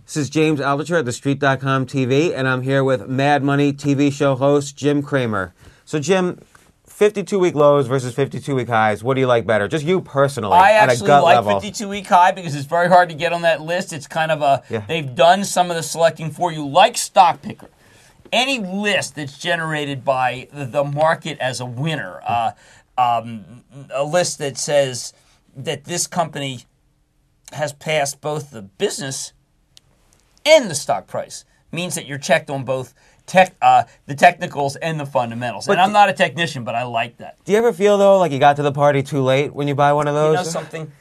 This is James Altucher at TheStreet.com TV, and I'm here with Mad Money TV show host Jim Cramer. So, Jim, 52-week lows versus 52-week highs, what do you like better? Just you personally, I at a actually gut like level. 52-week high because it's very hard to get on that list. It's kind of they've done some of the selecting for you, like Stock Picker. Any list that's generated by the market as a winner, a list that says that this company has passed both the business and the stock price, means that you're checked on both the technicals and the fundamentals. And I'm not a technician, but I like that. Do you ever feel, though, like you got to the party too late when you buy one of those? You know something?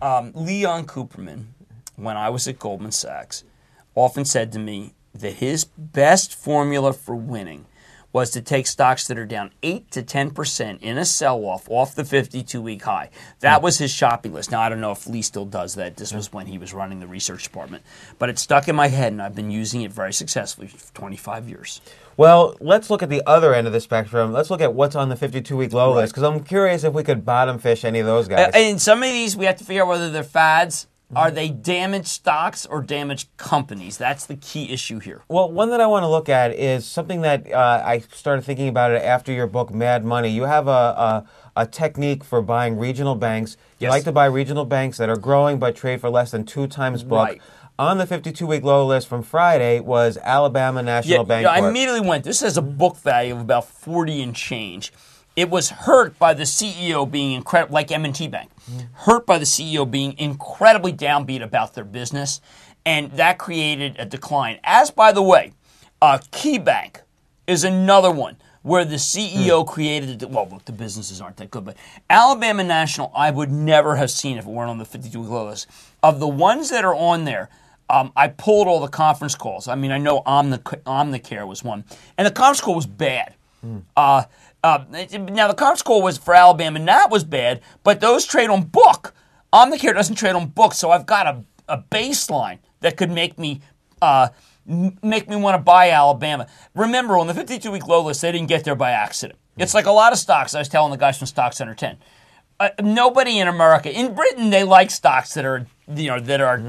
Leon Cooperman, when I was at Goldman Sachs, often said to me that his best formula for winning was to take stocks that are down 8 to 10% in a sell-off off the 52-week high. That was his shopping list. Now, I don't know if Lee still does that. This was when he was running the research department. But it stuck in my head, and I've been using it very successfully for 25 years. Well, let's look at the other end of the spectrum. Let's look at what's on the 52-week low list, because I'm curious if we could bottom fish any of those guys. And some of these, we have to figure out whether they're fads. Are they damaged stocks or damaged companies? That's the key issue here. Well, one that I want to look at is something that I started thinking about it after your book, Mad Money. You have a technique for buying regional banks. You like to buy regional banks that are growing but trade for less than 2 times book. Right. On the 52-week low list from Friday was Alabama National Bank. Yeah, I immediately went, this has a book value of about 40 and change. It was hurt by the CEO being incredible, like M&T Bank, hurt by the CEO being incredibly downbeat about their business, and that created a decline. As, by the way, Key Bank is another one where the CEO created, well, look, the businesses aren't that good, but Alabama National, I would never have seen if it weren't on the 52-week low list. Of the ones that are on there, I pulled all the conference calls. I mean, I know Omnicare was one, and the conference call was bad. Now, the conference call was for Alabama, and that was bad, but those trade on book. Omnicare doesn't trade on book, so I've got a baseline that could make me want to buy Alabama. Remember, on the 52-week low list, they didn't get there by accident. It's like a lot of stocks. I was telling the guys from Stock Center 10. Nobody in America, in Britain, they like stocks that are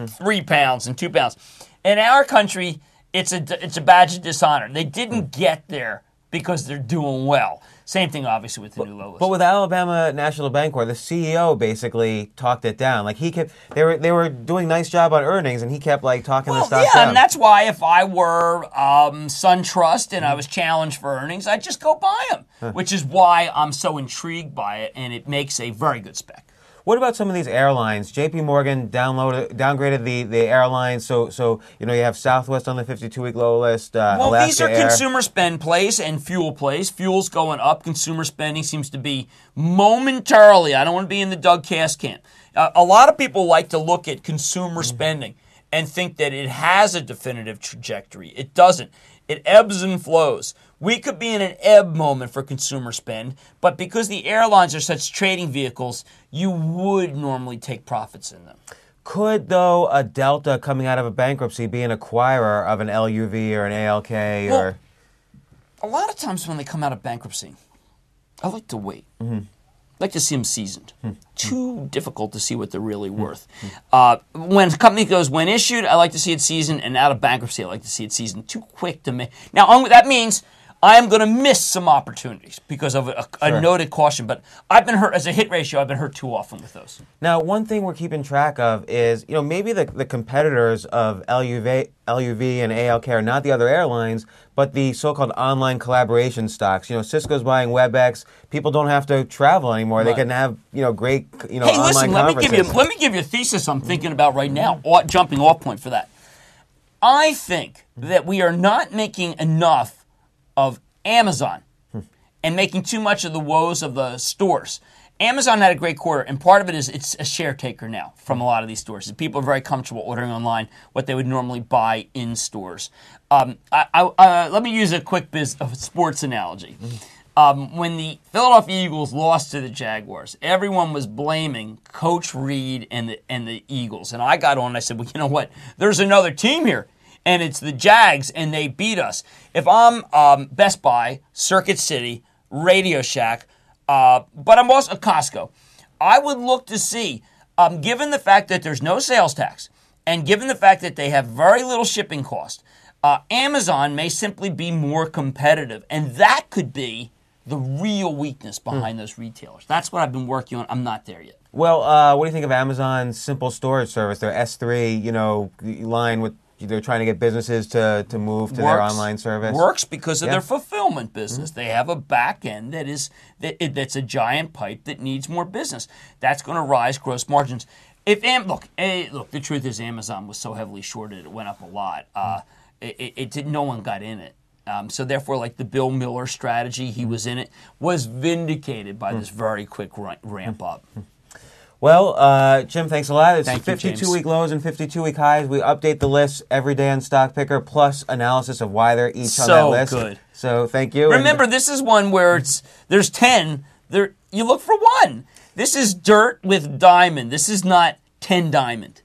3 pounds and 2 pounds. In our country, it's a badge of dishonor. They didn't get there because they're doing well. Same thing, obviously, with the new low list. But with Alabama National Bank, where the CEO basically talked it down, like they were doing a nice job on earnings, and he kept talking the stock down. And that's why if I were SunTrust and I was challenged for earnings, I'd just go buy them, which is why I'm so intrigued by it, and it makes a very good spec. What about some of these airlines? J.P. Morgan downgraded the airlines, so you have Southwest on the 52-week low list. Well, Alaska these are Air. consumer spend plays and fuel plays. Fuel's going up. Consumer spending seems to be momentarily. I don't want to be in the Doug Cass camp. A lot of people like to look at consumer spending and think that it has a definitive trajectory. It doesn't. It ebbs and flows. We could be in an ebb moment for consumer spend, but because the airlines are such trading vehicles, you would normally take profits in them. Could, though, a Delta coming out of a bankruptcy be an acquirer of an LUV or an ALK? Well, a lot of times when they come out of bankruptcy, I like to wait. I like to see them seasoned. Too difficult to see what they're really worth. When a company goes when issued, I like to see it seasoned, and out of bankruptcy, I like to see it seasoned. Too quick to make. Now, that means I am going to miss some opportunities because of a noted caution. But I've been hurt, as a hit ratio, I've been hurt too often with those. Now, one thing we're keeping track of is, maybe the competitors of LUV and ALK are not the other airlines, but the so-called online collaboration stocks. Cisco's buying WebEx. People don't have to travel anymore. Right. They can have, great, hey, online listen, conferences. let me give you a thesis I'm thinking about right now, jumping off point for that. I think that we are not making enough of Amazon and making too much of the woes of the stores. Amazon had a great quarter, and part of it is it's a share taker now from a lot of these stores. People are very comfortable ordering online what they would normally buy in stores. Let me use a quick sports analogy. When the Philadelphia Eagles lost to the Jaguars, everyone was blaming Coach Reed and the Eagles. And I got on and I said, well, you know what? There's another team here. And it's the Jags, and they beat us. If I'm Best Buy, Circuit City, Radio Shack, but I'm also Costco, I would look to see, given the fact that there's no sales tax And given the fact that they have very little shipping cost, Amazon may simply be more competitive. And that could be the real weakness behind those retailers. That's what I've been working on. I'm not there yet. Well, what do you think of Amazon's simple storage service, their S3, line with they're trying to get businesses to move to their online service? Works because of their fulfillment business. They have a back end that's a giant pipe that needs more business. That's going to rise gross margins. Look, the truth is Amazon was so heavily shorted it went up a lot. No one got in it. So therefore, like the Bill Miller strategy, he was in it, was vindicated by this very quick ramp up. Well, Jim, thanks a lot. It's Thank you, 52-week lows and 52-week highs. We update the lists every day on Stock Picker, plus analysis of why they're each on that list. So good. So thank you. Remember, this is one where there's 10. You look for one. This is dirt with diamond. This is not 10 diamond.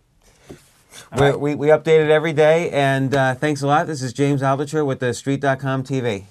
We update it every day, and thanks a lot. This is James Altucher with the Street.com TV.